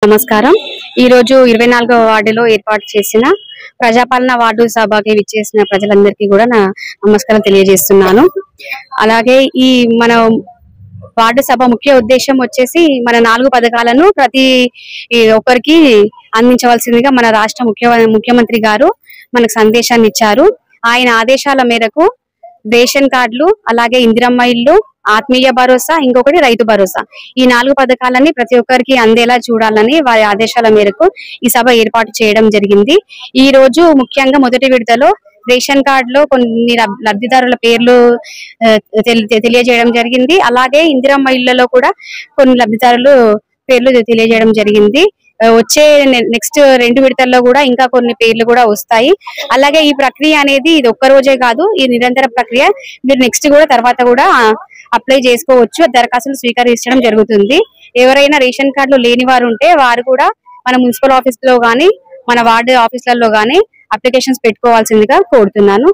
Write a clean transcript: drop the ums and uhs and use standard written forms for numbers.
నమస్కారం। ఈ రోజు 24వ వార్డులో ఏర్పాటు చేసిన ప్రజాపాలన వార్డు సభకి విచ్చేసిన ప్రజలందరికీ కూడా నా నమస్కారం తెలియజేస్తున్నాను। అలాగే ఈ మన వార్డు సభ ముఖ్య ఉద్దేశం వచ్చేసి మన 4 పథకాలను ప్రతి ఒక్కరికి అందించవలసిందిగా మన రాష్ట్ర ముఖ్యమంత్రి గారు మనకు సందేశాన్ని ఇచ్చారు। ఆయన ఆదేశాల మేరకు రేషన్ కార్డులు, అలాగే ఇందిరమ్మ ఇల్లు, ఆత్మీయ భరోసా, ఇంకొకటి రైతు భరోసా, ఈ 4 పథకాలని ప్రతి ఒక్కరికి అందేలా చూడాలని వారి ఆదేశాల మేరకు ఈ సభ ఏర్పాటు చేయడం జరిగింది। ఈ రోజు ముఖ్యంగా మొదటి విడతలో రేషన్ కార్డులో కొన్ని లబ్ధిదారుల పేర్లు తెలియజేయడం జరిగింది। అలాగే ఇందిరమ్మ ఇళ్లలో కూడా కొన్ని లబ్ధిదారులు పేర్లు తెలియజేయడం జరిగింది। వచ్చే నెక్స్ట్ 2 విడతల్లో కూడా ఇంకా కొన్ని పేర్లు కూడా వస్తాయి। అలాగే ఈ ప్రక్రియ అనేది ఇది ఒక్క రోజే కాదు, ఈ నిరంతర ప్రక్రియ। మీరు నెక్స్ట్ కూడా తర్వాత కూడా అప్లై చేసుకోవచ్చు, దరఖాస్తులు స్వీకరించడం జరుగుతుంది। ఎవరైనా రేషన్ కార్డులు లేని వారు ఉంటే వారు కూడా మన మున్సిపల్ ఆఫీస్ లో గానీ మన వార్డు ఆఫీసులలో గానీ అప్లికేషన్స్ పెట్టుకోవాల్సిందిగా కోరుతున్నాను।